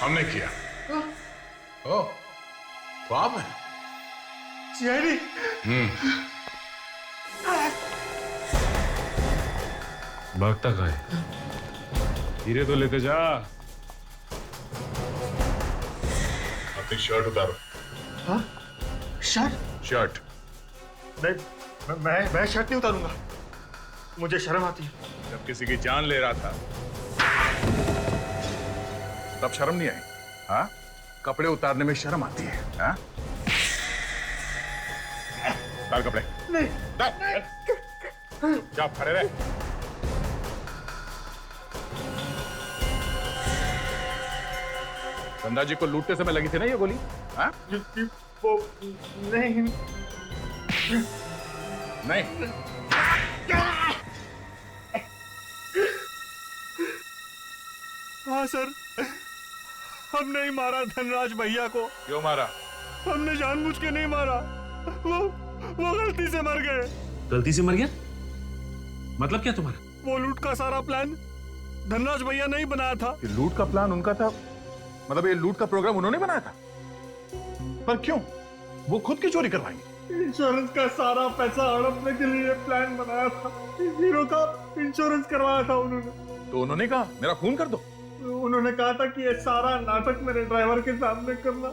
हमने किया। ओ, तो आप हैं? सीआईडी। भागता कहाँ है? हीरे तो लेते जा। अपनी शर्ट उतारो। हाँ? शर्ट? शर्ट। नहीं, मैं शर्ट नहीं उतारूंगा। मुझे शर्म आती है। जब किसी की जान ले रहा था तब शर्म नहीं आई? हाँ? कपड़े उतारने में शर्म आती है? हाँ? उतार कपड़े। नहीं। जा खड़े रहे। गंगा जी को लूटते समय लगी थी ना ये गोली? हाँ? वो नहीं। नहीं। हाँ सर, हमने ही मारा धनराज भैया को। क्यों मारा? हमने जानबूझ के नहीं मारा, वो गलती से मर गए। गलती से मर गया? मतलब क्या तुम्हारा? वो लूट का सारा प्लान धनराज भैया नहीं बनाया था। ये लूट का प्लान उनका था? मतलब ये लूट का प्रोग्राम उन्होंने बनाया था? पर क्यों? वो खुद की चोरी करवाएंगे? इंश्योरेंस का सारा पैसा हड़पने के लिए प्लान बनाया था। हीरो का इंश्योरेंस करवाया था उन्होंने। तो उन्होंने कहा मेरा खून कर दो। उन्होंने कहा था कि ये सारा नाटक मेरे ड्राइवर के सामने करना,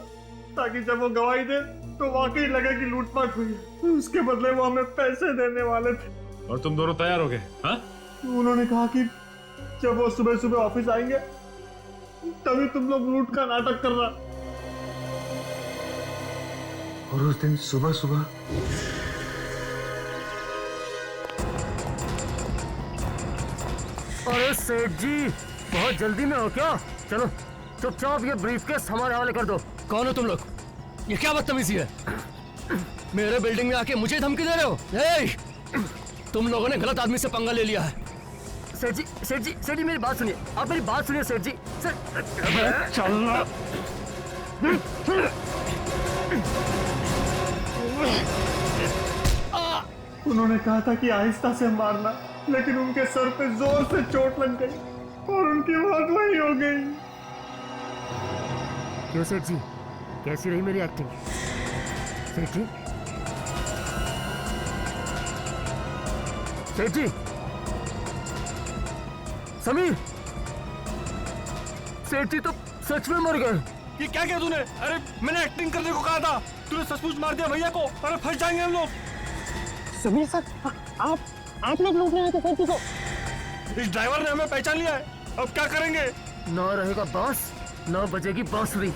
ताकि जब वो गवाही दे तो वाकई लगे कि लूटपाट हुई है। उसके बदले वो हमें पैसे देने वाले थे। और तुम दोनों तैयार हो गए? हाँ? उन्होंने कहा कि जब वो सुबह सुबह ऑफिस आएंगे तभी तुम लोग लूट का नाटक करना। और उस दिन सुबह सुबह अरे सेठ जी, बहुत जल्दी में हो क्या? चलो चुपचाप ये ब्रीफकेस हमारे हवाले कर दो। कौन हो तुम लोग? ये क्या बदतमीजी है? मेरे बिल्डिंग में आके मुझे धमकी दे रहे हो? तुम लोगों ने गलत आदमी से पंगा ले लिया है। सेठ जी, मेरी बात सुनिए। आप मेरी बात सुनिए सेठ जी। चलना। उन्होंने कहा था कि आहिस्ता से मारना, लेकिन उनके सर पे जोर से चोट लग गई और उनकी मौत वही हो गई। क्यों सेठ जी, कैसी रही मेरी एक्टिंग? सेठ जी, सेठ जी, समीर, सेठ जी तो सच में मर गए। ये क्या किया तूने? अरे मैंने एक्टिंग करने को कहा था, तूने सचमुच मार दिया भैया को। अरे फंस जाएंगे हम लोग। समीर सर, आप लोग लूटने आए थे सेठ जी को। इस ड्राइवर ने हमें पहचान लिया है, अब क्या करेंगे? ना रहेगा बांस, ना बजेगी बांसुरी।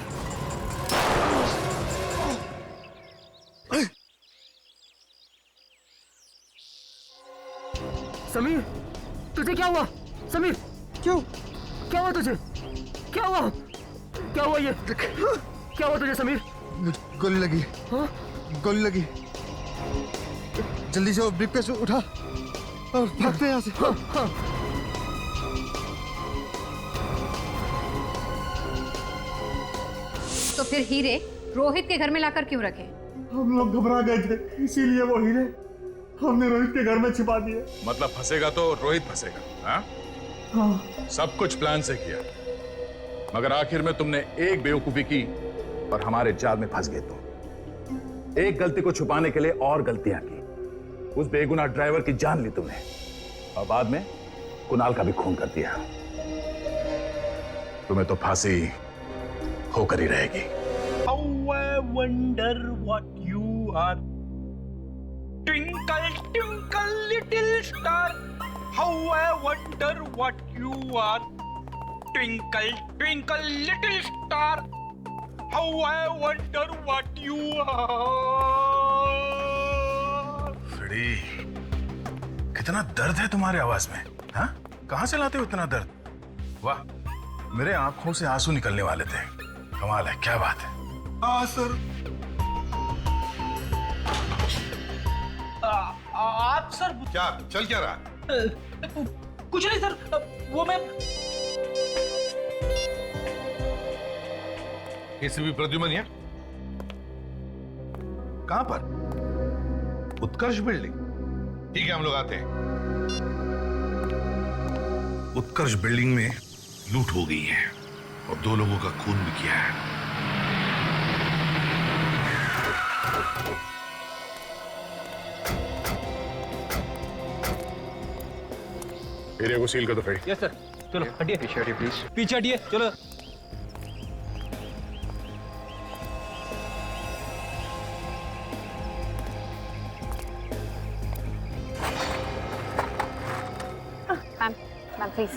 समीर, तुझे क्या हुआ? समीर, क्यों? क्या हुआ तुझे? क्या हुआ? क्या हुआ ये? क्या हुआ तुझे समीर? गोली लगी। हाँ? गोली लगी। जल्दी से वो ब्रीफकेस उठा और भागते यहाँ से। हाँ, हाँ। तो फिर हीरे रोहित के घर में लाकर क्यों रखे? हम लोग घबरा गए थे, इसीलिए वो हीरे हमने रोहित के घर में छिपा दिए। मतलब फंसेगा तो रोहित फंसेगा? हाँ? हाँ। सब कुछ प्लान से किया, मगर आखिर में तुमने एक बेवकूफी की और हमारे जाल में फंस गए। तुम एक गलती को छुपाने के लिए और गलतियां की। उस बेगुनाह ड्राइवर की जान ली तुमने और बाद में कुणाल का भी खून कर दिया। तुम्हें तो फांसी होकर ही रहेगी। How I wonder what you are. Twinkle, twinkle, little star. How I wonder what you are. Twinkle, twinkle, little star. How I wonder what you are. Freddy, कितना दर्द है तुम्हारे आवाज में? हाँ? कहां से लाते हो इतना दर्द? वाह, मेरे आंखों से आंसू निकलने वाले थे। कमाल है, क्या बात है। हाँ सर। आप सर क्या चल क्या रहा? कुछ नहीं सर, वो मैं एसीपी प्रद्युमन है? कहां पर? उत्कर्ष बिल्डिंग। ठीक है, हम लोग आते हैं। उत्कर्ष बिल्डिंग में लूट हो गई है। और 2 लोगों का खून भी किया है। एरिया को सील कर दो भाई। Yes sir. चलो हटिए, पीछे हटिए प्लीज, पीछे हटिए, चलो। Ma'am please.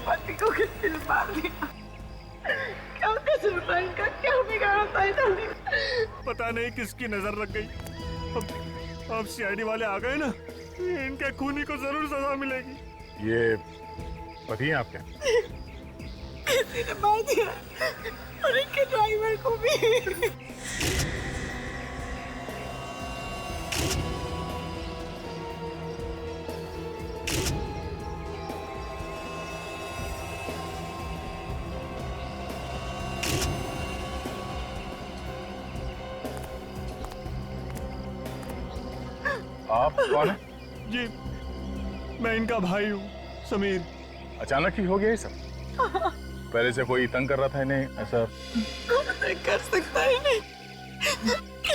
पति को किसने मार दिया? क्या कसूर था इनका? क्या बिगाड़ा था इन्होंने? पता नहीं किसकी नजर लग गई। अब सीआईडी वाले आ गए ना, इनके खूनी को जरूर सजा मिलेगी। ये पति हैं आपके? किसी ने मार दिया और इनके ड्राइवर को भी। आप कौन है? जी, मैं इनका भाई हूँ, समीर। अचानक ही हो गया ये सब? पहले से कोई तंग कर रहा था इन्हें ऐसा? नहीं कर सकता है नहीं।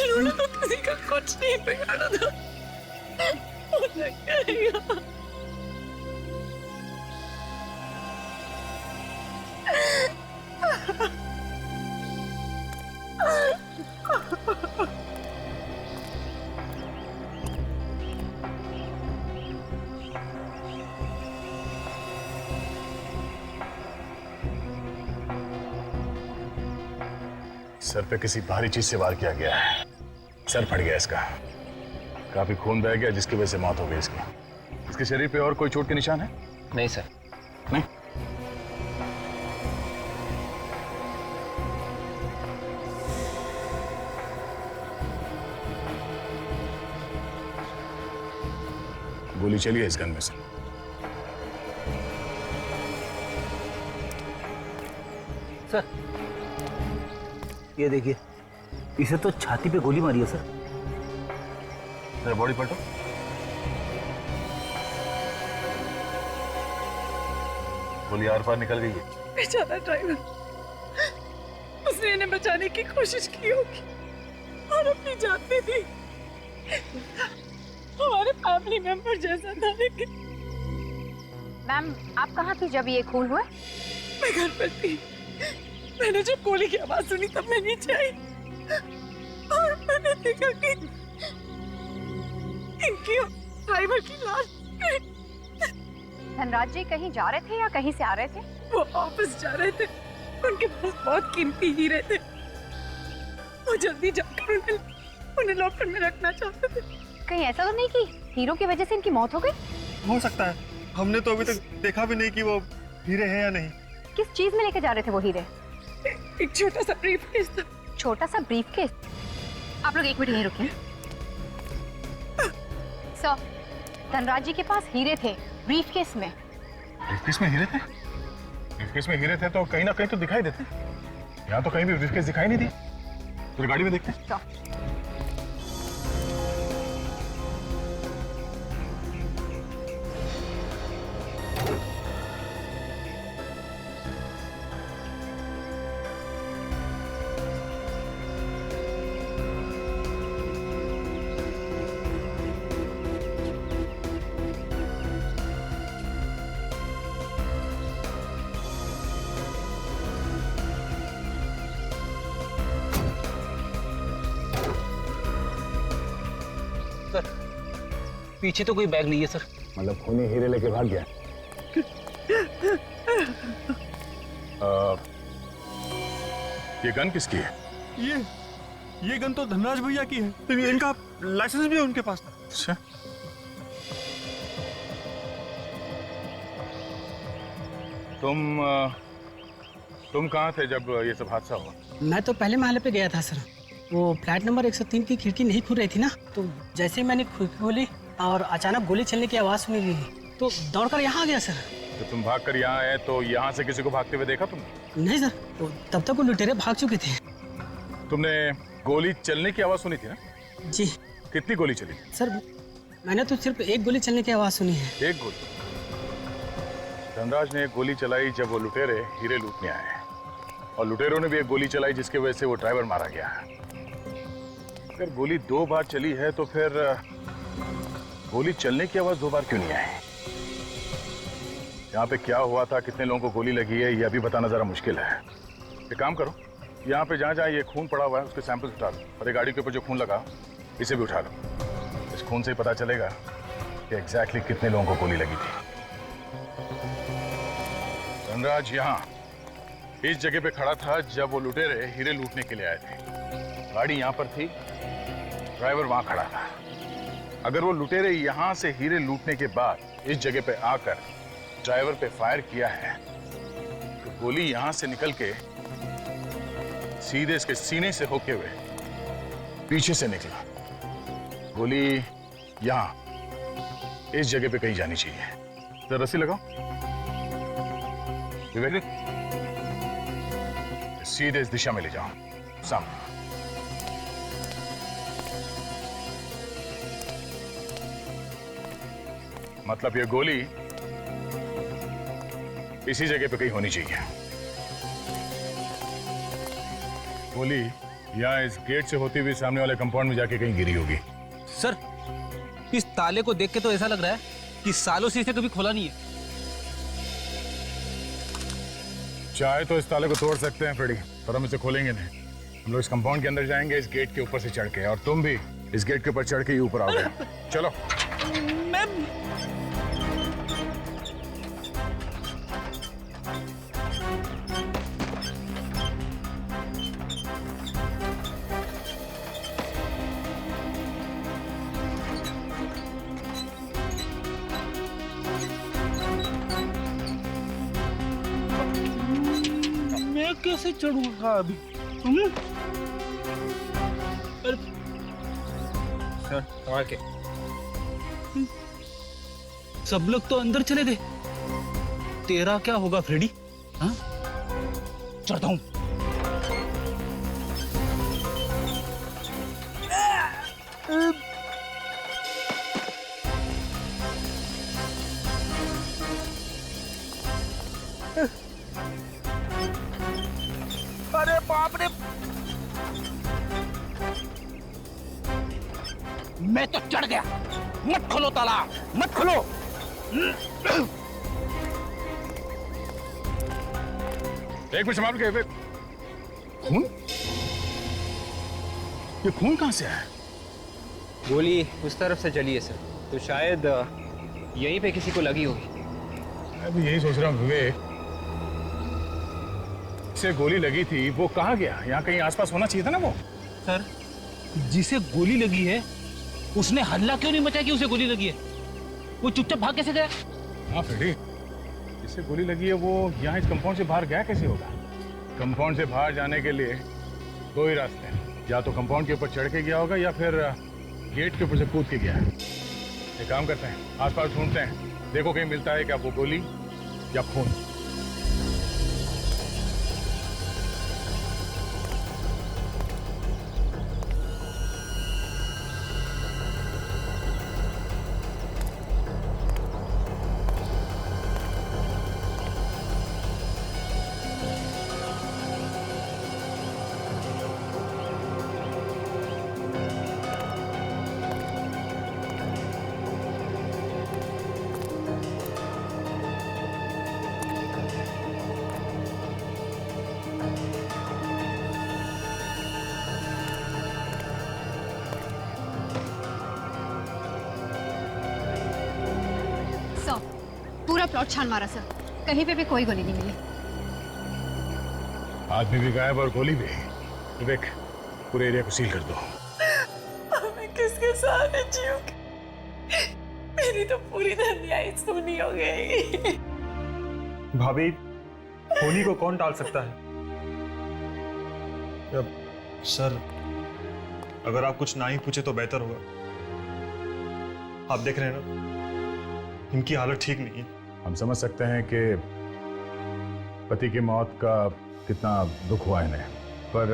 इन्होंने तो किसी का कुछ नहीं बिगाड़ा था। उन्हें करेगा। सर पे किसी भारी चीज से वार किया गया है। सर फट गया इसका, काफी खून बह गया जिसकी वजह से मौत हो गई इसकी। इसके शरीर पे और कोई चोट के निशान है? नहीं सर। नहीं। गोली चली है इस गन में से। सर ये देखिए, इसे तो छाती पे गोली मारी है सर। जरा बॉडी पलटो। गोली आर पार निकल गई है। बेचारा ड्राइवर, उसने इन्हें बचाने की कोशिश की होगी और अपनी जान दे दी। हमारे फैमिली मेंबर जैसा था। लेकिन मैम आप कहाँ थी जब ये खून हुआ? मैं घर पर थी। मैंने जब गोली की आवाज सुनी तब मैं नीचे आई और मैंने देखा कि इनकी ड्राइवर की लाश। धनराज जी कहीं जा रहे थे या कहीं से आ रहे थे? वो ऑफिस जा रहे थे। उनके पास बहुत कीमती हीरे थे। वो जल्दी जाकर उन्हें लॉकर में रखना चाहते थे। कहीं ऐसा तो नहीं कि हीरो की वजह से इनकी मौत हो गई? हो सकता है, हमने तो अभी तक देखा भी नहीं कि वो हीरे हैं या नहीं। किस चीज में लेके जा रहे थे वो हीरे? एक छोटा सा ब्रीफकेस था। छोटा सा ब्रीफकेस? आप लोग 1 मिनट यहीं रुकिए। सर, धनराज जी के पास हीरे थे ब्रीफकेस में। ब्रीफकेस में हीरे थे? ब्रीफकेस में हीरे थे तो कहीं ना कहीं तो दिखाई देते। यहाँ तो कहीं भी ब्रीफकेस दिखाई नहीं दी। फिर गाड़ी में देखते हैं। तो पीछे तो कोई बैग नहीं है सर। मतलब खूनी हीरे लेके भाग गया। ये गन किसकी है? ये गन तो धनराज भैया की है। तो इनका लाइसेंस भी है उनके पास। अच्छा। तुम कहाँ थे जब ये सब हादसा हुआ? मैं तो पहले महल पे गया था सर। वो फ्लैट नंबर 103 की खिड़की नहीं खुल रही थी ना, तो जैसे ही मैंने खिड़की खोली और अचानक गोली चलने की आवाज सुनी दी तो दौड़कर यहाँ आ गया सर। तो तुम भागकर यहाँ आए तो यहाँ से किसी को भागते हुए देखा तुमने? नहीं सर, तो तब तक वो लुटेरे भाग चुके थे। तुमने गोली चलने की आवाज सुनी थी ना? जी। कितनी गोली चली? सर मैंने तो सिर्फ 1 गोली चलने की आवाज सुनी है। 1 गोली? धनराज ने एक गोली चलाई जब वो लुटेरे हीरे लूटने आए, और लुटेरों ने भी एक गोली चलाई जिसकी वजह से वो ड्राइवर मारा गया। अगर गोली 2 बार चली है तो फिर गोली चलने की आवाज 2 बार क्यों नहीं आई? यहाँ पे क्या हुआ था, कितने लोगों को गोली लगी है, ये अभी बताना जरा मुश्किल है। एक काम करो, यहाँ पे जहाँ जहाँ ये खून पड़ा हुआ है उसके सैंपल उठा लो, और ये गाड़ी के ऊपर जो खून लगा इसे भी उठा लो। इस खून से ही पता चलेगा कि एग्जैक्टली कितने लोगों को गोली लगी थी। धनराज यहाँ इस जगह पे खड़ा था जब वो लुटेरे हीरे लूटने के लिए आए थे। गाड़ी यहाँ पर थी, ड्राइवर वहां खड़ा था। अगर वो लुटेरे यहां से हीरे लूटने के बाद इस जगह पे आकर ड्राइवर पे फायर किया है तो गोली यहां से निकल के सीधे इसके सीने से होके हुए पीछे से निकला। गोली यहां इस जगह पे कहीं जानी चाहिए। तो रस्सी लगाओ विवेक, सीधे इस दिशा में ले जाओ, सामने। मतलब ये गोली इसी जगह पे कहीं होनी चाहिए। गोली यहाँ इस गेट से होती हुई सामने वाले कंपाउंड में जाके कहीं गिरी होगी। सर, इस ताले को देख के तो ऐसा लग रहा है कि सालों से इसे कभी खोला नहीं है। चाहे तो इस ताले को तोड़ सकते हैं फ्रेडी, पर हम इसे खोलेंगे नहीं। हम लोग इस कंपाउंड के अंदर जाएंगे इस गेट के ऊपर से चढ़ के, और तुम भी इस गेट के ऊपर चढ़ के ही ऊपर आओगे। चलो। मैं कैसे चढ़ूंगा अभी? सर, के सब लोग तो अंदर चले गए, तेरा क्या होगा फ्रेडी? हाँ, चढ़ता हूं। अरे बाप रे, मैं तो चढ़ गया। मत खोलो ताला, मत खोलो। एक मिनट संभाल के। खून? ये खून कहां से आया? गोली उस तरफ से चली है सर, तो शायद यहीं पे किसी को लगी होगी। मैं भी यही सोच रहा हूँ विवेक, से गोली लगी थी वो कहाँ गया? यहाँ कहीं आसपास होना चाहिए था ना वो। सर, जिसे गोली लगी है उसने हल्ला क्यों नहीं मचाया कि उसे गोली लगी है? वो चुपचाप भाग कैसे गया? हाँ फ्रेडी, जिससे गोली लगी है वो यहाँ इस कंपाउंड से बाहर गया कैसे होगा? कंपाउंड से बाहर जाने के लिए 2 ही रास्ते हैं, या तो कंपाउंड के ऊपर चढ़ के गया होगा या फिर गेट के ऊपर से कूद के गया है। एक काम करते हैं, आसपास ढूंढते हैं, देखो कहीं मिलता है क्या वो गोली या खून। पूरा प्लॉट छान मारा सर, कहीं पे भी कोई गोली नहीं मिली। आदमी भी गायब और गोली भी। विवेक, पूरे एरिया को सील कर दो। मैं किसके साथ जीऊंगी? मेरी तो पूरी दुनिया ही सुनी हो गई। भाभी, होनी को कौन टाल सकता है? सर, अगर आप कुछ ना ही पूछे तो बेहतर होगा। आप देख रहे हैं ना, इनकी हालत ठीक नहीं है। हम समझ सकते हैं कि पति की मौत का कितना दुख हुआ इन्हें, पर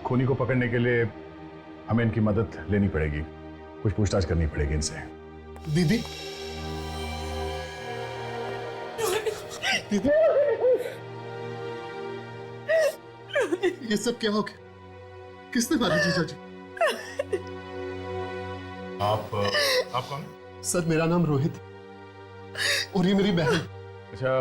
खूनी को पकड़ने के लिए हमें इनकी मदद लेनी पड़ेगी, कुछ पूछताछ करनी पड़ेगी इनसे। दीदी, ये सब क्या हो गया? किसने मारा जीजा जी? आप कौन? सर मेरा नाम रोहित है और ये मेरी बहन। अच्छा,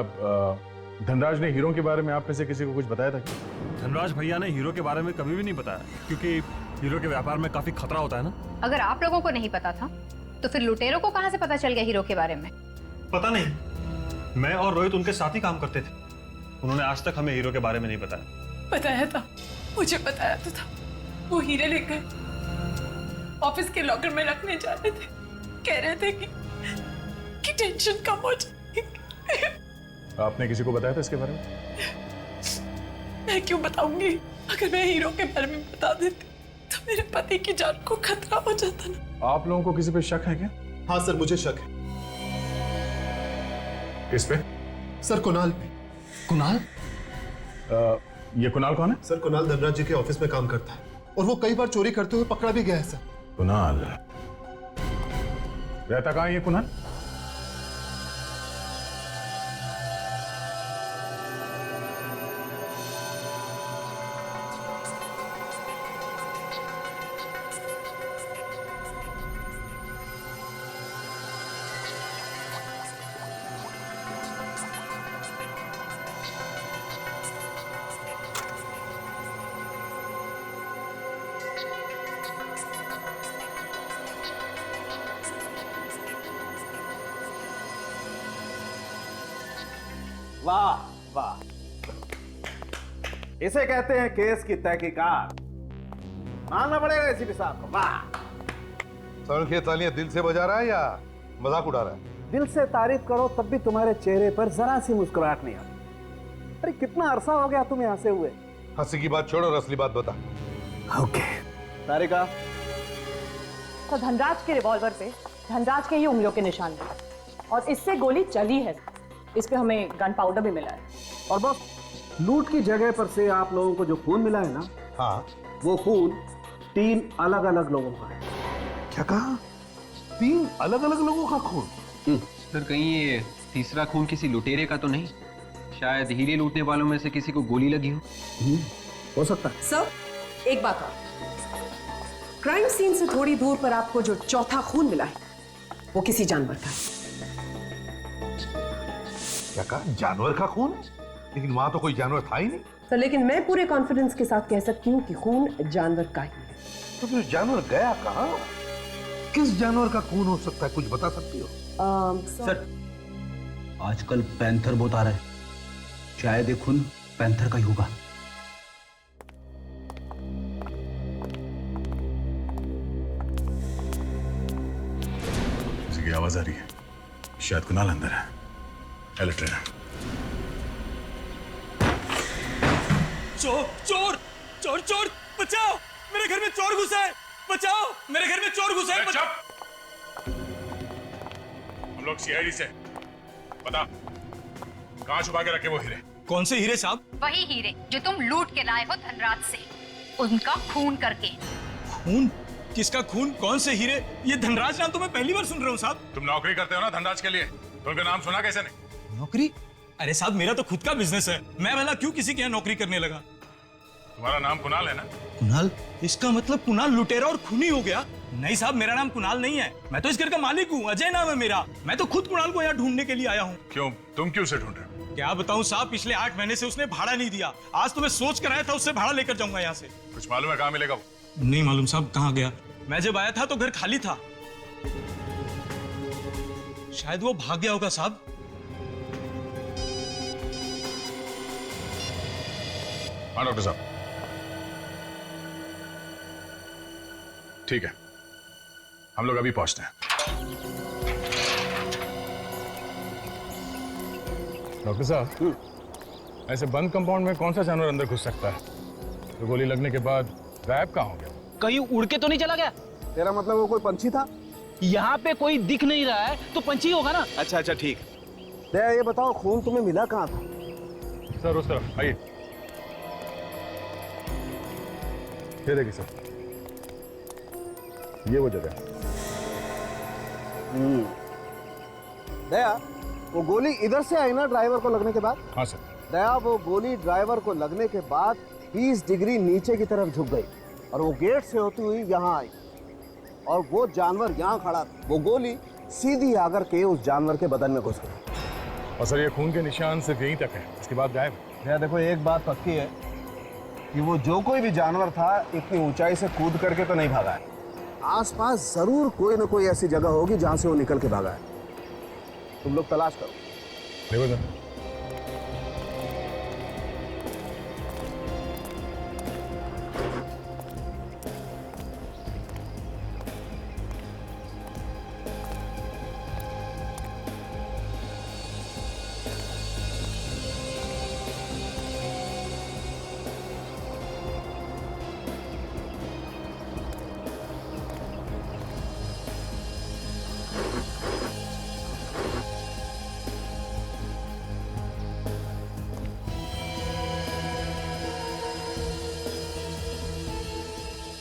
धनराज ने हीरो के बारे में आप में से किसी को कुछ बताया था क्या? धनराज भैया ने हीरो के बारे में कभी भी नहीं बताया, क्योंकि हीरो के व्यापार में काफी खतरा होता है ना। अगर आप लोगों को नहीं पता था तो फिर लुटेरों को कहां से पता चल गया हीरो के बारे में? पता नहीं, मैं और रोहित उनके साथ ही काम करते थे। उन्होंने आज तक हमें हीरो के बारे में नहीं बताया। बताया था, मुझे बताया तो था। वो हीरे लेकर ऑफिस के लॉकर में रखने जा रहे थे। कह रहे थे कि टेंशन कम हो जाए। आपने किसी को बताया था इसके बारे में? मैं क्यों बताऊंगी? अगर मैं हीरो के बारे में बता देती तो मेरे पति की जान को खतरा हो जाता ना। आप लोगों को किसी पे शक है क्या? हाँ सर, मुझे शक है। किस पे? सर कुणाल पे। कुणाल? ये कुणाल कौन है? सर कुणाल धनराज जी के ऑफिस में काम करता है और वो कई बार चोरी करते हुए पकड़ा भी गया है सर। कुणाल रहता कहाँ है ये कुणाल? वाह वाह, इसे कहते हैं केस की तहकीकात। मानना पड़ेगा एसीपी साहब को। वाह। सर ये तालियां दिल से बजा रहा है या मजाक उड़ा रहा है? दिल से तारीफ करो तब भी तुम्हारे चेहरे पर जरा सी मुस्कुराहट नहीं आती। अरे कितना अरसा हो गया तुम यहाँ से हुए? हंसी की बात छोड़ो और असली बात बता। ओके तारिका। तो धनराज के रिवॉल्वर पे धनराज के ही उंगलियों के निशान थे और इससे गोली चली है। इस पे हमें गन पाउडर भी मिला है। और बस लूट की जगह पर से आप लोगों को जो खून मिला है ना, हाँ, वो खून 3 अलग अलग लोगों का है। क्या कहा? 3 अलग अलग लोगों का खून? सर कहीं ये तीसरा खून किसी लुटेरे का तो नहीं? शायद हीरे लूटने वालों में से किसी को गोली लगी हो सकता है। सर एक बात और, क्राइम सीन से थोड़ी दूर पर आपको जो चौथा खून मिला है वो किसी जानवर का है। क्या कहा? जानवर का खून? लेकिन वहां तो कोई जानवर था ही नहीं। सर लेकिन मैं पूरे कॉन्फिडेंस के साथ कह सकती हूँ कि खून जानवर का ही है। तो फिर जानवर गया कहाँ? किस जानवर का खून हो सकता है, कुछ बता सकती हो? सर आजकल पैंथर बहुत आ रहा है, शायद ये खून पैंथर का ही होगा। किसी की आवाज आ रही है, शायद कुणाल अंदर है। एलेक्ट्रेन। चोर चोर चोर चोर, बचाओ, मेरे घर में चोर घुसा है, बचाओ, मेरे घर में चोर घुसा है। चुप। हम लोग सीआईडी से। बता कहां छुपा के रखे वो हीरे? कौन से हीरे साहब? वही हीरे जो तुम लूट के लाए हो धनराज से, उनका खून करके। खून? किसका खून? कौन से हीरे? ये धनराज नाम तो मैं पहली बार सुन रहा हूँ साहब। तुम नौकरी करते हो ना धनराज के लिए, तो उनका नाम सुना कैसे नहीं? नौकरी? अरे साहब मेरा तो खुद का बिजनेस है, मैं भला क्यों किसी के यहाँ नौकरी करने लगा? तुम्हारा नाम कुणाल है ना? कुणाल? इसका मतलब कुणाल लुटेरा और खूनी हो गया? नहीं साहब, मेरा नाम कुणाल नहीं है, मैं तो इस घर का मालिक हूँ, अजय नाम है मेरा। मैं तो खुद कुणाल को यहाँ ढूंढने के लिए आया हूँ। क्यों? तुम क्यों उसे ढूंढ रहे हो? क्या बताऊँ साहब, पिछले 8 महीने से उसने भाड़ा नहीं दिया। आज तो मैं सोच कर आया था उससे भाड़ा लेकर जाऊंगा यहाँ से। कुछ मालूम है कहाँ मिलेगा वो? नहीं मालूम साहब कहाँ गया। मैं जब आया था तो घर खाली था, शायद वो भाग गया होगा साहब। हाँ डॉक्टर साहब, ठीक है, हम लोग अभी पहुंचते हैं। डॉक्टर साहब, ऐसे बंद कंपाउंड में कौन सा जानवर अंदर घुस सकता है तो गोली लगने के बाद गायब कहाँ हो गया? कहीं उड़ के तो नहीं चला गया? तेरा मतलब वो कोई पंछी था? यहाँ पे कोई दिख नहीं रहा है तो पंछी होगा ना। अच्छा अच्छा ठीक। ये बताओ खून तुम्हें मिला कहाँ था? सर उस तरफ आइए। ये देखिए सर, ये वो जगह। दया, वो गोली इधर से आई ना ड्राइवर को लगने के बाद? हाँ सर। दया, वो गोली ड्राइवर को लगने के बाद 20 डिग्री नीचे की तरफ झुक गई और वो गेट से होती हुई यहाँ आई और वो जानवर यहाँ खड़ा था। वो गोली सीधी आकर के उस जानवर के बदन में घुस गई। और सर ये खून के निशान सिर्फ यहीं तक है, इसके बाद गायब। दया देखो, एक बात पक्की है कि वो जो कोई भी जानवर था इतनी ऊंचाई से कूद करके तो नहीं भागा है। आसपास जरूर कोई ना कोई ऐसी जगह होगी जहां से वो निकल के भागा है। तुम लोग तलाश करो। देखो सर,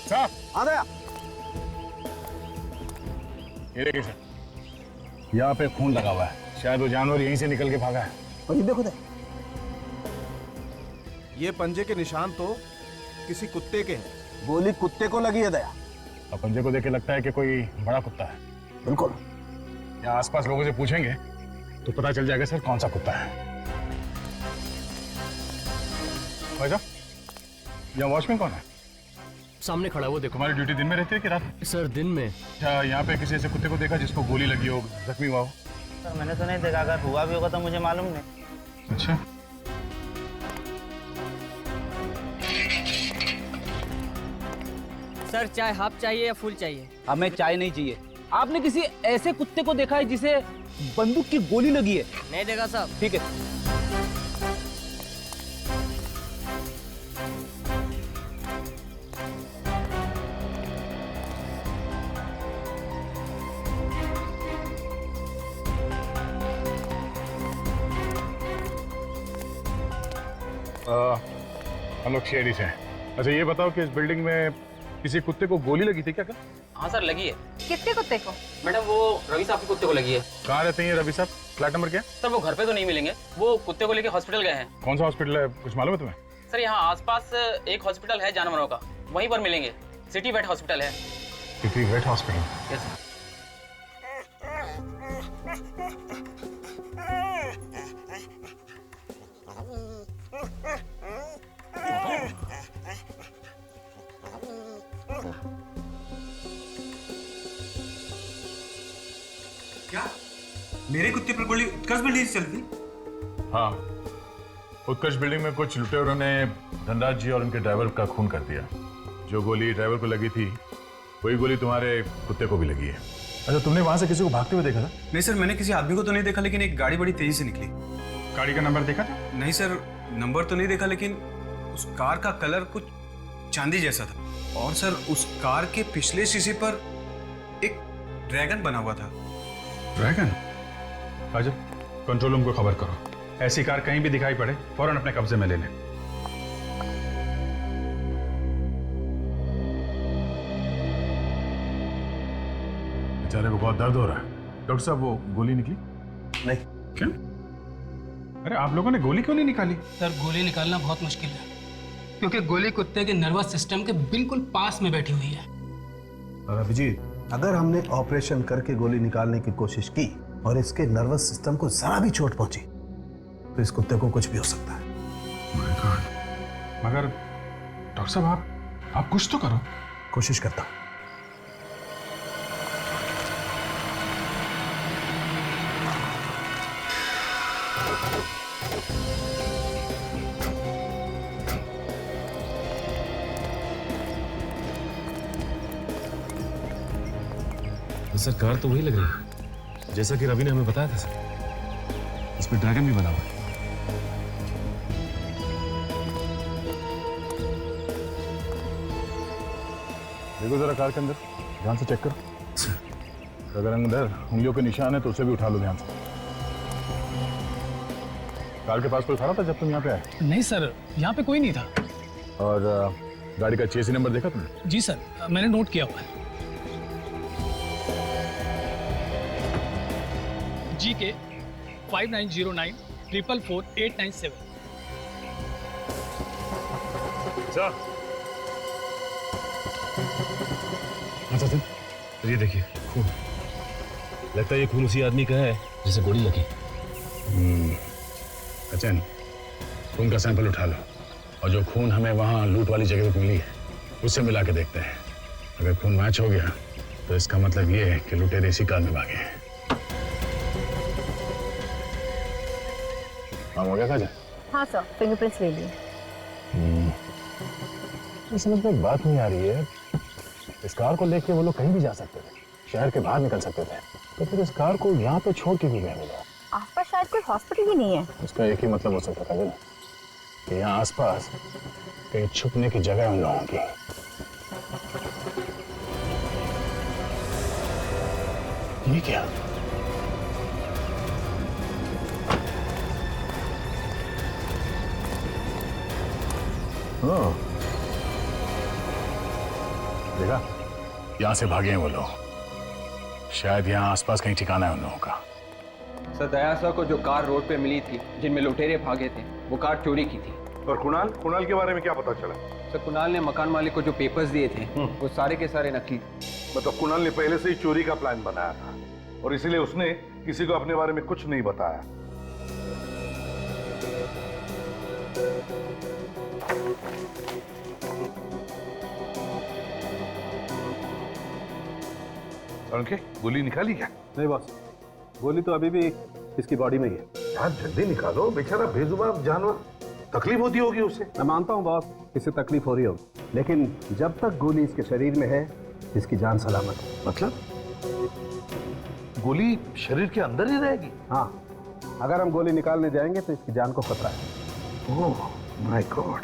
साहब आ गया। ये देखिए सर, यहाँ पे खून लगा हुआ है, शायद वो जानवर यहीं से निकल के भागा है। और ये देखो ये पंजे के निशान तो किसी कुत्ते के हैं। गोली कुत्ते को लगी है दया। और पंजे को देख के लगता है कि कोई बड़ा कुत्ता है। बिल्कुल। यहाँ आसपास लोगों से पूछेंगे तो पता चल जाएगा सर कौन सा कुत्ता है। भाई साहब, यहाँ वॉचमैन कौन है? सामने खड़ा है, वो देखो। तुम्हारी ड्यूटी दिन में रहती है कि रात? सर दिन में। अच्छा, यहाँ पे किसी ऐसे कुत्ते को देखा जिसको गोली लगी हो, जख्मी हुआ हो? सर मैंने तो नहीं देखा, अगर हुआ भी होगा तो मुझे मालूम नहीं। अच्छा, सर चाय हाफ चाहिए या फुल चाहिए? हमें चाय नहीं चाहिए। आपने किसी ऐसे कुत्ते को देखा है जिसे बंदूक की गोली लगी है? नहीं देखा साहब। ठीक है। हम लोग शेरी से हैं। अच्छा ये बताओ कि इस बिल्डिंग में किसी कुत्ते को गोली लगी थी क्या? हाँ सर लगी है। किसके कुत्ते को? मैडम वो रवि साहब के कुत्ते को लगी है। कहाँ रहते हैं रवि साहब? फ्लैट नंबर क्या? सर वो घर पे तो नहीं मिलेंगे, वो कुत्ते को लेके हॉस्पिटल गए हैं। कौन सा हॉस्पिटल है, कुछ मालूम है तुम्हें? सर यहाँ आसपास एक हॉस्पिटल है जानवरों का, वहीं पर मिलेंगे। सिटी वेट हॉस्पिटल है। City vet hospital? Yes sir. क्या मेरे कुत्ते पर गोली उत्कर्ष बिल्डिंग से चलती? हाँ, उत्कर्ष बिल्डिंग में कुछ लुटेरों ने धनराज जी और उनके ड्राइवर का खून कर दिया। जो गोली ड्राइवर को लगी थी वही गोली तुम्हारे कुत्ते को भी लगी है। अच्छा, तुमने वहां से किसी को भागते हुए देखा था? नहीं सर, मैंने किसी आदमी को तो नहीं देखा, लेकिन एक गाड़ी बड़ी तेजी से निकली। गाड़ी का नंबर देखा था? नहीं सर, नंबर तो नहीं देखा, लेकिन उस कार का कलर कुछ चांदी जैसा था। और सर उस कार के पिछले शीशे पर एक ड्रैगन बना हुआ था। ड्रैगन? राजू, कंट्रोल रूम को खबर करो, ऐसी कार कहीं भी दिखाई पड़े फौरन अपने कब्जे में ले लें। बेचारे को बहुत दर्द हो रहा है। डॉक्टर साहब, वो गोली निकली? नहीं। क्यों? अरे आप लोगों ने गोली क्यों नहीं निकाली? सर गोली निकालना बहुत मुश्किल है, क्योंकि गोली कुत्ते के नर्वस सिस्टम के बिल्कुल पास में बैठी हुई है। अभिजीत, अगर हमने ऑपरेशन करके गोली निकालने की कोशिश की और इसके नर्वस सिस्टम को जरा भी चोट पहुंची तो इस कुत्ते को कुछ भी हो सकता है। मगर डॉक्टर साहब, आप कुछ तो करो। कोशिश करता हूं। सर कार तो वही लग रही है जैसा कि रवि ने हमें बताया था सर। इस पे ड्रैगन भी बना हुआ है। देखो जरा कार के अंदर, ध्यान से चेक करो। अगर अंदर उंगलियों के निशान है तो उसे भी उठा लो ध्यान से। कार के पास कोई खड़ा था जब तुम यहाँ पे आए? नहीं सर, यहाँ पे कोई नहीं था। और गाड़ी का चेसी नंबर देखा तुमने? जी सर, मैंने नोट किया हुआ है। GK 5909444897। अच्छा सर, ये देखिए खून। लगता है ये खून उसी आदमी का है जिसे गोली लगी। अचन, खून का सैंपल उठा लो और जो खून हमें वहाँ लूट वाली जगह पे मिली है उससे मिला के देखते हैं। अगर खून मैच हो गया तो इसका मतलब ये है कि लुटेरे इसी कार में भागे हैं। काम हो गया काजल? हाँ सर, फिंगरप्रिंट्स ले लिए। समझ में एक बात नहीं आ रही है, इस कार को लेके वो लोग कहीं भी जा सकते थे, शहर के बाहर निकल सकते थे, तो फिर इस कार को यहाँ पे छोड़ के भी गए वो लोग। आसपास शायद कोई हॉस्पिटल ही नहीं है। उसका एक ही मतलब हो सकता है कि यहाँ आसपास कहीं छुपने की जगह उन लोगों की। ये क्या? देखा, यहाँ से भागे हैं वो लोग। शायद यहाँ आसपास कहीं ठिकाना है उन लोगों का। सर, दयासा को जो कार रोड पे मिली थी जिनमें लुटेरे भागे थे, वो कार चोरी की थी। और कुणाल के बारे में क्या पता चला? सर, कुणाल ने मकान मालिक को जो पेपर्स दिए थे वो सारे के सारे नकली। मतलब कुणाल ने पहले से ही चोरी का प्लान बनाया था और इसीलिए उसने किसी को अपने बारे में कुछ नहीं बताया। उनके गोली निकाली क्या? नहीं बॉस, गोली तो अभी भी इसकी बॉडी में ही है। यार जल्दी निकालो, बेचारा बेजुबान जानवर, तकलीफ होती होगी उसे। मैं मानता हूँ बॉस, इससे तकलीफ हो रही होगी, लेकिन जब तक गोली इसके शरीर में है इसकी जान सलामत है। मतलब गोली शरीर के अंदर ही रहेगी? हाँ, अगर हम गोली निकालने जाएंगे तो इसकी जान को खतरा है। Oh my God.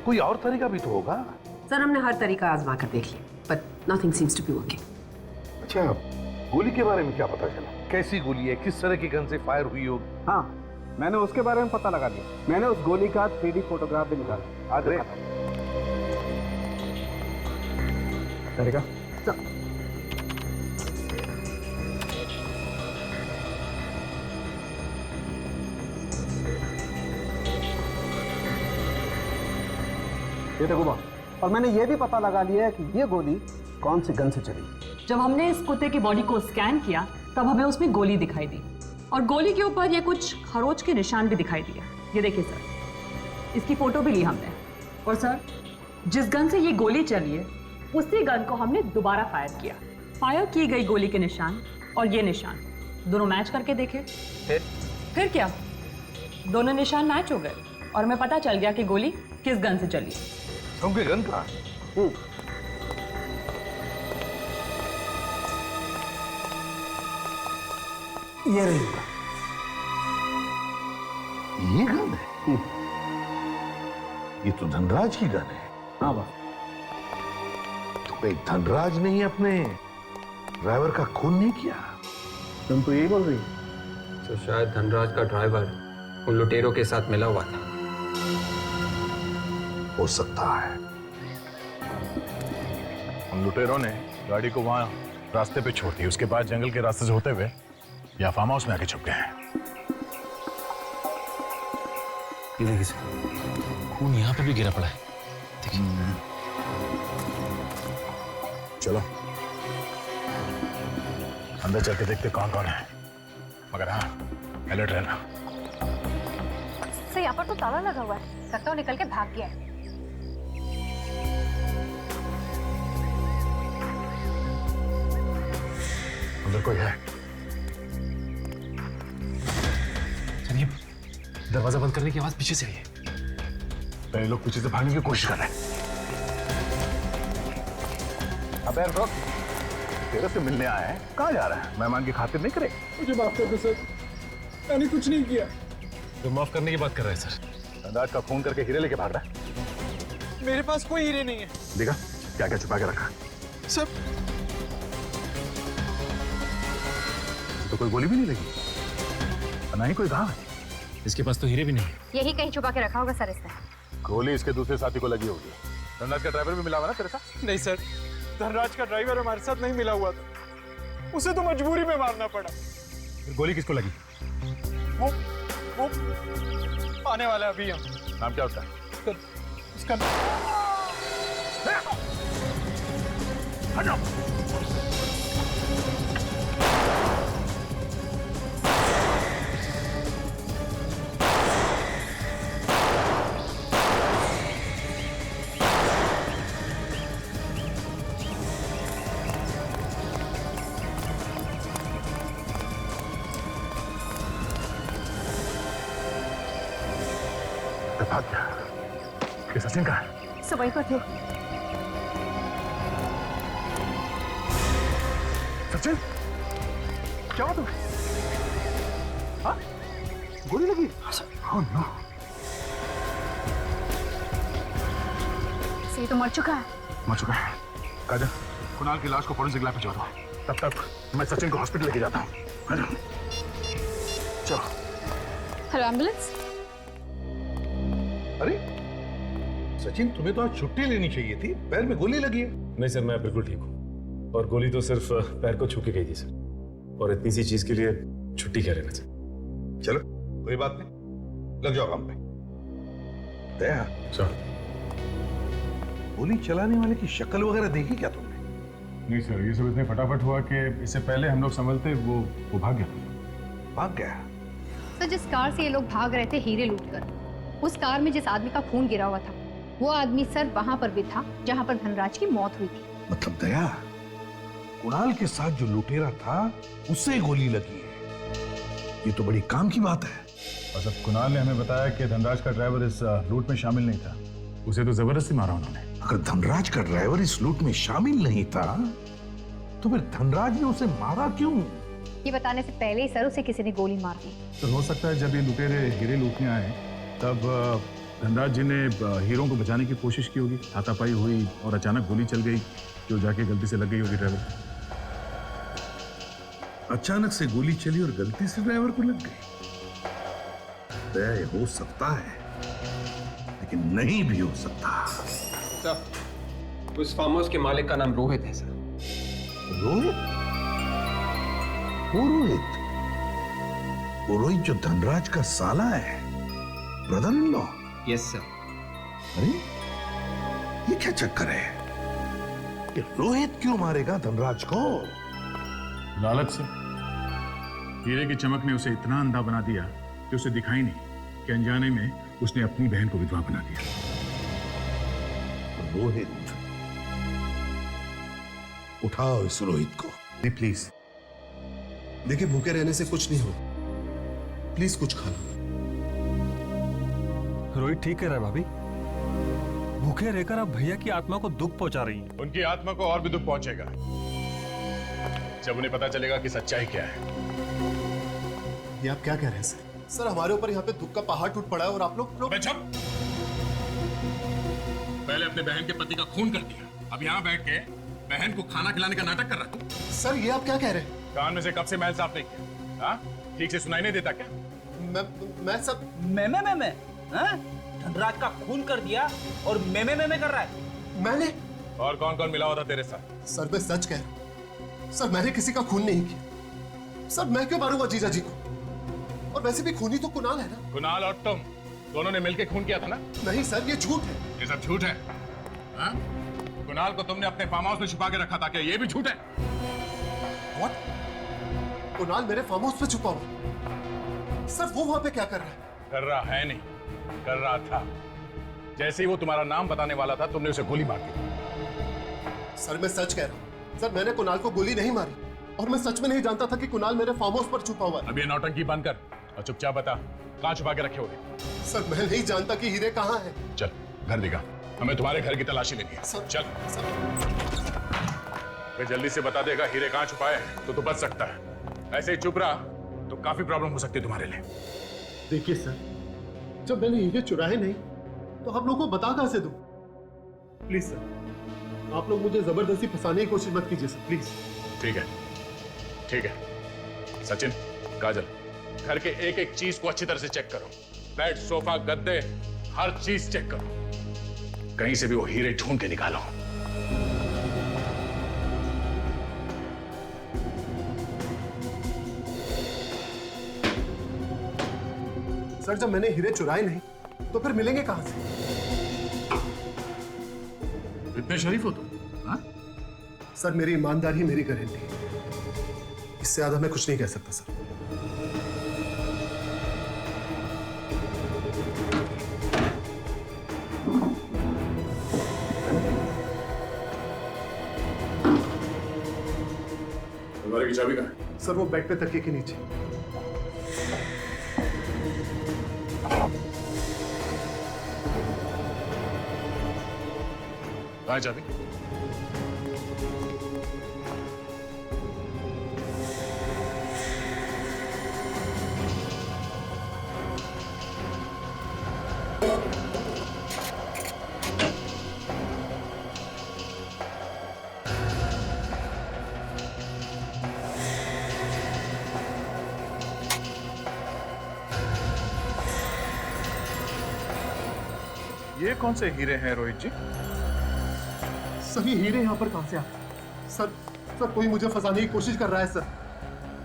कोई और तरीका भी तो होगा। सर, हमने हर तरीका आजमा कर देख लिया, but nothing seems to be working. अच्छा, गोली के बारे में क्या पता चला? कैसी गोली है, किस तरह की गन से फायर हुई होगी? हाँ, मैंने उसके बारे में पता लगा लिया। मैंने उस गोली का 3D फोटोग्राफ भी निकाला। आज तरीका ये देखो बॉस, और मैंने ये भी पता लगा लिया है कि ये गोली कौन सी गन से चली। जब हमने इस कुत्ते की बॉडी को स्कैन किया तब हमें उसमें गोली दिखाई दी और गोली के ऊपर ये कुछ खरोच के निशान भी दिखाई दिए। ये देखिए सर, इसकी फोटो भी ली हमने। और सर, जिस गन से ये गोली चली है उसी गन को हमने दोबारा फायर किया। फायर की गई गोली के निशान और ये निशान दोनों मैच करके देखे। फिर क्या, दोनों निशान मैच हो गए और हमें पता चल गया कि गोली किस गन से चली। उनके गन कहाँ? ये रही। ये गन है? ये तो धनराज की गन है। हाँ बॉस। तो कहीं धनराज ने ही अपने ड्राइवर का खून नहीं किया? तुम तो यही बोल रही हो? तो शायद धनराज का ड्राइवर उन लुटेरों के साथ मिला हुआ था। हो सकता है। उन लुटेरों ने गाड़ी को वहां रास्ते पे छोड़ दी, उसके बाद जंगल के रास्ते से होते हुए या फार्म हाउस में आके छुप गए हैं। ये देखिए सर, खून यहाँ पे भी गिरा पड़ा है। देखिए। चलो अंदर चल के देखते कौन कौन है, मगर हाँ अलर्ट रहना। सर, यहाँ पर तो ताला लगा हुआ है, लगता है निकल के भाग गया है। अंदर कोई है? चलिए, दरवाजा बंद करने की आवाज पीछे से आई है। पहले लोग पीछे से भागने की कोशिश कर रहे हैं। अबे रुक, तेरे से मिलने आए हैं, कहाँ जा रहा है? मेहमान की खातिर नहीं करे? मुझे माफ कर दो सर, मैंने कुछ नहीं किया। तो माफ करने की बात कर रहा है सर। धनराज का खून करके हीरे लेके भाग रहा है। मेरे पास कोई हीरे नहीं है। देखा क्या क्या छुपा के रखा? सर, तो कोई गोली भी नहीं लगी, ना ही कोई घाव है। इसके पास तो हीरे भी नहीं है। यही कहीं छुपा के रखा होगा सर इसने। गोली इसके दूसरे साथी को लगी होगी। धनराज का ड्राइवर भी मिला हुआ ना तेरे साथ? नहीं सर, धनराज का ड्राइवर हमारे साथ नहीं मिला हुआ था, उसे तो मजबूरी में मारना पड़ा। फिर गोली किसको लगी? वो आने वाला है अभी। हम नाम क्या होता है उसका? भाग गया। ये सचिन कहाँ है? सवाई पर थे। सचिन, क्या हुआ तुम्हें? हाँ? गोली लगी? Oh no. से तो मर चुका है। मर चुका है। काजल, कुणाल की लाश को फॉरेंसिक लैब भिजवा दो। तब तक मैं सचिन को हॉस्पिटल लेके जाता हूँ। चलो। Hello ambulance. अरे सचिन, तुम्हें तो आज छुट्टी लेनी चाहिए थी, पैर में गोली लगी है। नहीं सर, मैं बिल्कुल ठीक हूँ, और गोली तो सिर्फ पैर को छू के गई थी सर, और इतनी सी चीज के लिए छुट्टी क्या लेना सर? चलो कोई बात नहीं, लग जाओ काम पे। दया सर, गोली चलाने वाले की शक्ल वगैरह देखी क्या तुमने? नहीं सर, ये सब इतने फटाफट हुआ कि इससे पहले हम लोग संभलते वो भाग गया। भाग गया? तो जिस कार से ये लोग भाग रहे थे हीरे लूटकर, उस कार में जिस आदमी का खून गिरा हुआ था, वो आदमी सर वहां पर भी था जहां पर धनराज की मौत हुई थी। मतलब दया, कुणाल के साथ जो लुटेरा था उससे गोली लगी है, ये तो बड़ी काम की बात है। और सब कुणाल ने हमें बताया कि धनराज का ड्राइवर इस लूट में शामिल नहीं था, उसे तो जबरदस्ती मारा उन्होंने। अगर धनराज का ड्राइवर इस लूट में शामिल नहीं था तो फिर धनराज ने उसे मारा क्यों? ये बताने से पहले ही सर उसे किसी ने गोली मार दी। तो हो सकता है जब ये लुटेरे हीरे लूटने आए तब धनराज जी ने हीरों को बचाने की कोशिश की होगी, हाथापाई हुई और अचानक गोली चल गई जो जाके गलती से लग गई होगी ड्राइवर। अचानक से गोली चली और गलती से ड्राइवर को लग गई। तय हो सकता है, लेकिन नहीं भी हो सकता। सर, उस फार्म हाउस के मालिक का नाम रोहित है सर। रोहित? वो रोहित? वो रोहित जो धनराज का साला है, brother in law? Yes sir. अरे ये क्या चक्कर है कि रोहित क्यों मारेगा धनराज को? लालच से। हीरे की चमक ने उसे इतना अंधा बना दिया कि उसे दिखाई नहीं कि अनजाने में उसने अपनी बहन को विधवा बना दिया। रोहित, उठाओ इस रोहित को। नहीं प्लीज, देखिए भूखे रहने से कुछ नहीं हो, प्लीज कुछ खा लो। रोहित ठीक कह रहा है भाभी, भूखे रहकर आप भैया की आत्मा को दुख पहुंचा रही हैं। उनकी आत्मा को और भी दुख पहुंचेगा जब उन्हें पता चलेगा कि सच्चाई क्या है। ये आप क्या कह रहे हैं सर? सर हमारे ऊपर यहाँ पे दुख का पहाड़ टूट पड़ा है और आप लोग चुप। पहले अपने बहन के पति का खून कर दिया, अब यहाँ बैठ के बहन को खाना खिलाने का नाटक कर रहा तू। सर ये आप क्या कह रहे हैं? कान में से कब से मैल साफ नहीं किया? हाँ? ठीक से सुनाई नहीं देता क्या? मैं सब मैं हाँ? धनराज का खून कर दिया और मैं कर रहा है। मैंने? और कौन कौन मिला हुआ था तेरे साथ? सर मैं सच कह रहा हूं, सर मैंने किसी का खून नहीं किया। सर मैं क्यों मारूंगा जीजा जी को? और वैसे भी खूनी तो कुणाल है ना। कुणाल और तुम दोनों ने मिलकर खून किया था ना? नहीं सर, ये झूठ है। ये सब झूठ है। हाँ? कुणाल को तुमने अपने फार्म हाउस में छुपा के रखा था, क्या ये भी झूठ है? What? कुणाल मेरे फार्म हाउस पे छुपा हुआ? सर वो वहां पे क्या कर रहा है? कर रहा है नहीं, कर रहा था। जैसे ही वो तुम्हारा नाम बताने वाला था तुमने उसे गोली मार दी। सर मैं सच कह रहा हूँ, सर मैंने कुणाल को गोली नहीं मारी और मैं सच में नहीं जानता था कि कुणाल मेरे फार्म हाउस पर छुपा हुआ है। अब ये नौटंकी बंद कर और चुपचाप बता कहाँ छुपा के रखे होगे? सर मैं नहीं जानता कि हीरे कहाँ है। चल घर दिखा, हमें तुम्हारे घर की तलाशी लेनी है। चल वे जल्दी से बता देगा हीरे कहाँ छुपाए हैं तो तू बच सकता है। ऐसे ही चुप रहा तो काफी प्रॉब्लम हो सकती है तुम्हारे लिए। देखिए सर, जब मैंने हीरे चुराए नहीं तो आप लोगों को बता कहां से दूं? प्लीज सर, आप लोग मुझे जबरदस्ती फंसाने की कोशिश मत कीजिए सर, प्लीज। ठीक है, ठीक है। सचिन, काजल, घर के एक एक चीज को अच्छी तरह से चेक करो। बेड, सोफा, गद्दे, हर चीज चेक करो। कहीं से भी वो हीरे ढूंढ के निकालो। सर जब मैंने हीरे चुराए नहीं तो फिर मिलेंगे कहां से? इतने शरीफ हो तुम? हाँ? सर मेरी ईमानदारी मेरी गारंटी, इससे ज्यादा मैं कुछ नहीं कह सकता सर। अलमारी की चाबी कहाँ है? सर वो बेड पे तकिए के नीचे। कहाँ है चाबी? ये कौन से हीरे हैं रोहित जी? सर ये हीरे यहाँ पर कहां से आते? सर सर कोई मुझे फंसाने की कोशिश कर रहा है सर।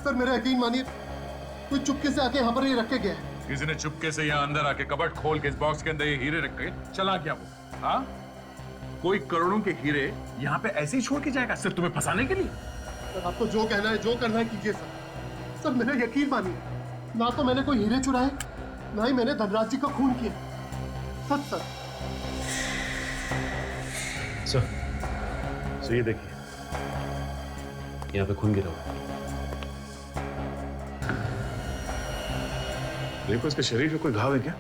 सर मेरा यकीन मानिए, कोई चुपके से आके यहाँ पर ये रख के गया है। किसी ने चुपके से यहाँ अंदर आके कबर्ड खोल के इस बॉक्स के अंदर ये हीरे रख के चला गया वो। हाँ? कोई करोड़ों के हीरे यहाँ पे ऐसे ही छोड़ के जाएगा सिर्फ तुम्हें फंसाने के लिए? सर आपको जो कहना है जो करना है कीजिए सर। सर मेरा यकीन मानिए, ना तो मैंने कोई हीरे चुराए, ना ही मैंने धनराज जी का खून किया। सच सर। सर ये देखिए, यहाँ पे खून गिरा हुआ है। देखो इसके शरीर पे कोई घाव है क्या?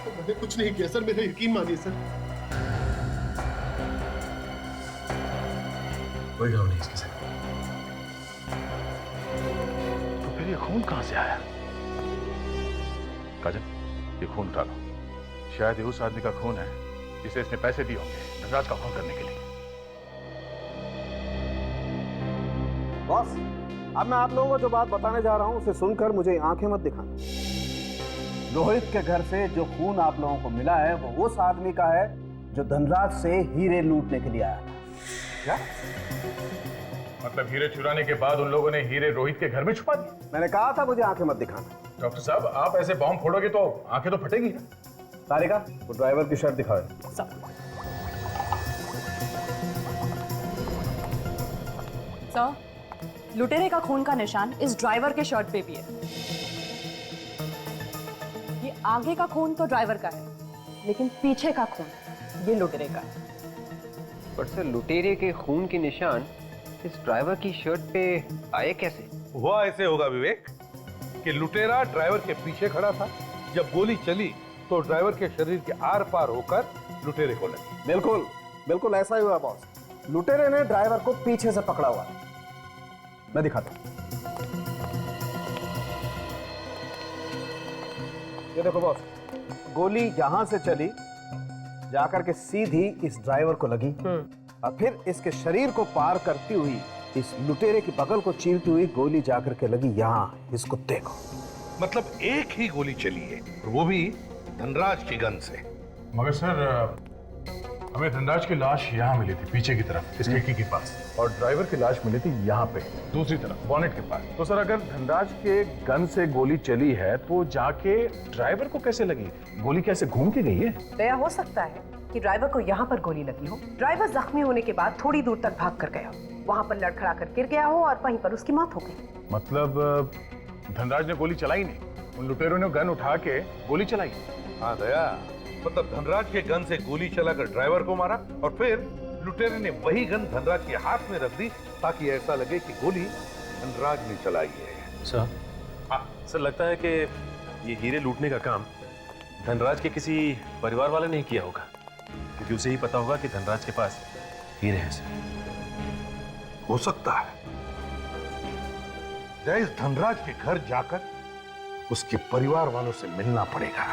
मैंने कुछ नहीं किया सर, मेरा यकीन मानिए सर। कोई घाव नहीं इसके सर। तो फिर ये खून कहां से आया? काजल, ये खून उठा लो। शायद ये उस आदमी का खून है जिसे इसने पैसे दिए होंगे धनराज का खून करने के लिए। बॉस, अब मैं आप लोगों को जो बात बताने जा रहा हूं उसे सुनकर मुझे आंखें मत दिखाना। रोहित के घर से जो खून आप लोगों को मिला है वो उस आदमी का है जो धनराज से हीरे लूटने के लिए आया था। क्या मतलब हीरे चुराने के बाद उन लोगों ने हीरे रोहित के घर में छुपा दिए? मैंने कहा था मुझे आंखें मत दिखाना। डॉक्टर साहब, आप ऐसे बॉम्ब फोड़ोगे तो आंखें तो फटेगी ना। तारिका, वो ड्राइवर की शर्ट दिखाओ। सर, लुटेरे का खून का निशान इस ड्राइवर के शर्ट पे भी है। ये आगे का खून तो ड्राइवर का है, लेकिन पीछे का खून ये लुटेरे का है। पर सर लुटेरे के खून के निशान इस ड्राइवर की शर्ट पे आए कैसे? हुआ ऐसे होगा विवेक कि लुटेरा ड्राइवर के पीछे खड़ा था, जब गोली चली तो ड्राइवर के शरीर के आर पार होकर लुटेरे को लगी। बिल्कुल बिल्कुल ऐसा ही हुआ बॉस। लुटेरे ने ड्राइवर को पीछे से पकड़ा हुआ। मैं दिखाता हूं। ये देखो बॉस, गोली यहां से चली जाकर के सीधी इस ड्राइवर को लगी और फिर इसके शरीर को पार करती हुई इस लुटेरे की बगल को चीरती हुई गोली जाकर के लगी यहां इस कुत्ते को। मतलब एक ही गोली चली है, वो भी धनराज की गन से। मगर सर, हमें धनराज की लाश यहाँ मिली थी पीछे की तरफ इस खिड़की के पास, और ड्राइवर की लाश मिली थी यहाँ पे दूसरी तरफ बॉनेट के पास। तो सर अगर धनराज के गन से गोली चली है तो जाके ड्राइवर को कैसे लगी? गोली कैसे घूम के गई है? दया हो सकता है कि ड्राइवर को यहाँ पर गोली लगी हो, ड्राइवर जख्मी होने के बाद थोड़ी दूर तक भाग कर गया हो, वहां पर लड़खड़ा कर गिर गया हो और वहीं पर उसकी मौत हो गई। मतलब धनराज ने गोली चलाई नहीं, उन लुटेरों ने गन उठा के गोली चलाई। हाँ दया, मतलब धनराज के गन से गोली चलाकर ड्राइवर को मारा और फिर लुटेरे ने वही गन धनराज के हाथ में रख दी ताकि ऐसा लगे कि गोली धनराज ने चलाई है। सर, सर लगता है कि ये हीरे लूटने का काम धनराज के किसी परिवार वाले ने किया होगा, क्योंकि उसे ही पता होगा कि धनराज के पास हीरे हैं। सर हो सकता है इस धनराज के घर जाकर उसके परिवार वालों से मिलना पड़ेगा।